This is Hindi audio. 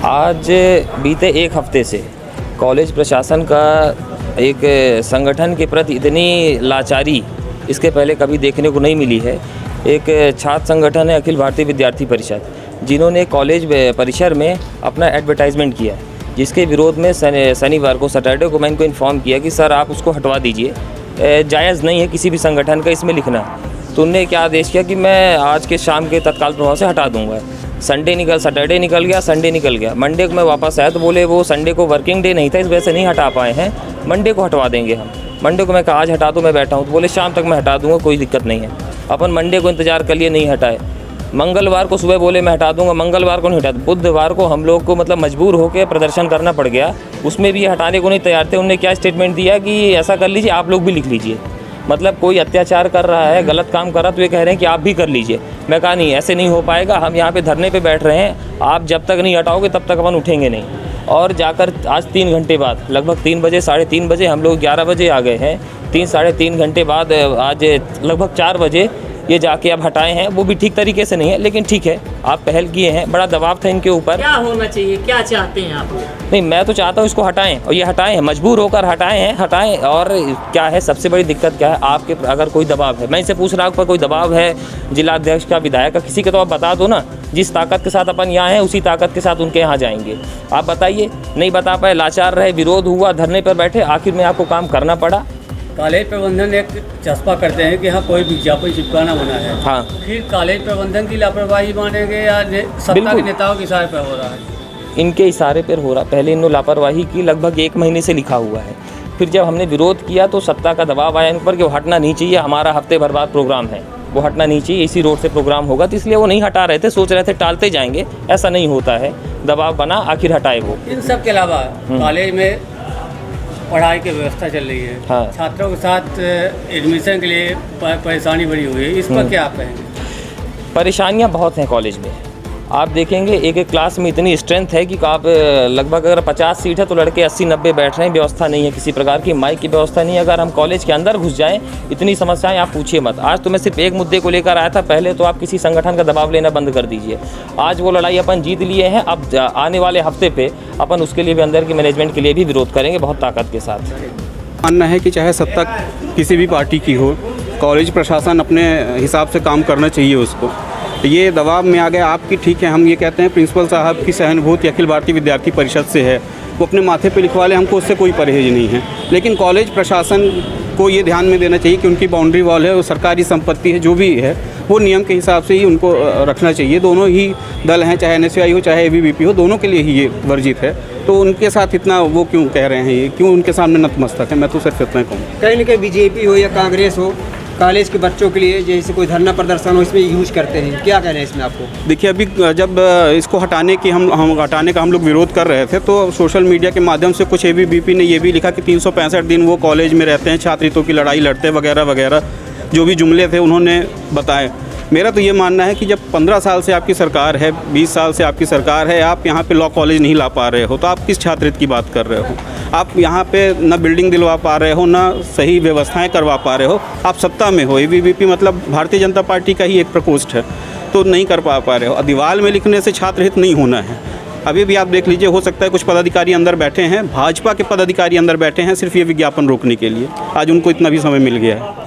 आज बीते एक हफ्ते से कॉलेज प्रशासन का एक संगठन के प्रति इतनी लाचारी इसके पहले कभी देखने को नहीं मिली है। एक छात्र संगठन है अखिल भारतीय विद्यार्थी परिषद, जिन्होंने कॉलेज परिसर में अपना एडवर्टाइजमेंट किया, जिसके विरोध में शनिवार को सैटरडे को मैं इनको इन्फॉर्म किया कि सर आप उसको हटवा दीजिए, जायज़ नहीं है किसी भी संगठन का इसमें लिखना। तो उन्होंने क्या आदेश किया कि मैं आज के शाम के तत्काल प्रभाव से हटा दूंगा। सैटरडे निकल गया, संडे निकल गया, मंडे को मैं वापस आया तो बोले वो संडे को वर्किंग डे नहीं था, इस वजह से नहीं हटा पाए हैं, मंडे को हटवा देंगे हम। मंडे को मैं कहा आज हटा दो, मैं बैठा हूँ, तो बोले शाम तक मैं हटा दूंगा, कोई दिक्कत नहीं है। अपन मंडे को इंतजार कर लिए, नहीं हटाए। मंगलवार को सुबह बोले मैं हटा दूंगा, मंगलवार को नहीं हटा। बुधवार को हम लोग को मतलब मजबूर होकर प्रदर्शन करना पड़ गया, उसमें भी ये हटाने को नहीं तैयार थे। उन्होंने क्या स्टेटमेंट दिया कि ऐसा कर लीजिए, आप लोग भी लिख लीजिए। मतलब कोई अत्याचार कर रहा है, गलत काम कर रहा है, तो ये कह रहे हैं कि आप भी कर लीजिए। मैं कहा नहीं, ऐसे नहीं हो पाएगा, हम यहाँ पे धरने पे बैठ रहे हैं, आप जब तक नहीं हटाओगे तब तक अपन उठेंगे नहीं। और जाकर आज 3 घंटे बाद लगभग 3 बजे 3:30 बजे, हम लोग 11 बजे आ गए हैं, 3-3.5 घंटे बाद आज लगभग 4 बजे ये जाके अब हटाए हैं। वो भी ठीक तरीके से नहीं है, लेकिन ठीक है, आप पहल किए हैं, बड़ा दबाव था इनके ऊपर। क्या होना चाहिए, क्या चाहते हैं आप? नहीं, मैं तो चाहता हूँ इसको हटाएं, और ये हटाएं हैं, मजबूर होकर हटाएं। और क्या है, सबसे बड़ी दिक्कत क्या है, आपके अगर कोई दबाव है, मैं इसे पूछ रहा हूँ पर कोई दबाव है जिलाध्यक्ष का, विधायक का, किसी के, तो आप बता दो ना। जिस ताकत के साथ अपन यहाँ हैं उसी ताकत के साथ उनके यहाँ जाएंगे। आप बताइए, नहीं बता पाए, लाचार रहे, विरोध हुआ, धरने पर बैठे, आखिर में आपको काम करना पड़ा। कॉलेज प्रबंधन एक चस्पा करते हैं कि हाँ कोई विज्ञापन चिपकाना बना है, हाँ, फिर कॉलेज प्रबंधन की लापरवाही मानेंगे या सत्ता के नेताओं के इशारे पर हो रहा है? इनके इशारे पर हो रहा। पहले इन्होंने लापरवाही की, लगभग 1 महीने से लिखा हुआ है। फिर जब हमने विरोध किया तो सत्ता का दबाव आया इन पर कि वो हटना नहीं चाहिए, हमारा हफ्ते भर बाद प्रोग्राम है, वो हटना नहीं चाहिए, इसी रोड से प्रोग्राम होगा, तो इसलिए वो नहीं हटा रहे थे। सोच रहे थे टालते जाएंगे, ऐसा नहीं होता है, दबाव बना, आखिर हटाए वो। इन सब के अलावा कॉलेज में पढ़ाई की व्यवस्था चल रही है, हाँ, छात्रों के साथ एडमिशन के लिए परेशानी बड़ी हुई है, इस पर क्या आप कहेंगे? परेशानियां बहुत हैं कॉलेज में। आप देखेंगे एक क्लास में इतनी स्ट्रेंथ है कि आप लगभग अगर 50 सीट है तो लड़के 80-90 बैठ रहे हैं, व्यवस्था नहीं है किसी प्रकार की, माइक की व्यवस्था नहीं है। अगर हम कॉलेज के अंदर घुस जाएं, इतनी समस्याएं आप पूछिए मत। आज तो मैं सिर्फ एक मुद्दे को लेकर आया था, पहले तो आप किसी संगठन का दबाव लेना बंद कर दीजिए। आज वो लड़ाई अपन जीत लिए हैं, अब आने वाले हफ्ते पे अपन उसके लिए भी, अंदर की मैनेजमेंट के लिए भी विरोध करेंगे बहुत ताकत के साथ। मानना है कि चाहे सत्ता किसी भी पार्टी की हो, कॉलेज प्रशासन अपने हिसाब से काम करना चाहिए उसको। ये दबाव में आ गया आपकी, ठीक है, हम ये कहते हैं प्रिंसिपल साहब की सहानुभूति अखिल भारतीय विद्यार्थी परिषद से है, वो अपने माथे पे लिखवा ले, हमको उससे कोई परहेज नहीं है। लेकिन कॉलेज प्रशासन को ये ध्यान में देना चाहिए कि उनकी बाउंड्री वॉल है, वो सरकारी संपत्ति है, जो भी है वो नियम के हिसाब से ही उनको रखना चाहिए। दोनों ही दल हैं, चाहे NSUI हो चाहे ABVP हो, दोनों के लिए ही ये वर्जित है। तो उनके साथ इतना वो क्यों कह रहे हैं, ये क्यों उनके सामने नतमस्तक है? मैं तो सिर्फ इतना कहूँ, कहीं ना कहीं BJP हो या कांग्रेस हो, कॉलेज के बच्चों के लिए जैसे कोई धरना प्रदर्शन हो, इसमें यूज करते हैं। क्या कह रहे हैं इसमें आपको? देखिए, अभी जब इसको हटाने की हटाने का हम लोग विरोध कर रहे थे, तो सोशल मीडिया के माध्यम से कुछ ABVP ने ये भी लिखा कि 365 दिन वो कॉलेज में रहते हैं, छात्र हितों की लड़ाई लड़ते वगैरह वगैरह, जो भी जुमले थे उन्होंने बताए। मेरा तो ये मानना है कि जब 15 साल से आपकी सरकार है, 20 साल से आपकी सरकार है, आप यहाँ पे लॉ कॉलेज नहीं ला पा रहे हो, तो आप किस छात्र हित की बात कर रहे हो? आप यहाँ पे न बिल्डिंग दिलवा पा रहे हो, ना सही व्यवस्थाएं करवा पा रहे हो, आप सत्ता में हो। ABVP मतलब भारतीय जनता पार्टी का ही एक प्रकोष्ठ है, तो नहीं कर पा रहे हो। दीवार में लिखने से छात्र हित नहीं होना है। अभी भी आप देख लीजिए, हो सकता है कुछ पदाधिकारी अंदर बैठे हैं, भाजपा के पदाधिकारी अंदर बैठे हैं सिर्फ ये विज्ञापन रोकने के लिए। आज उनको इतना भी समय मिल गया है।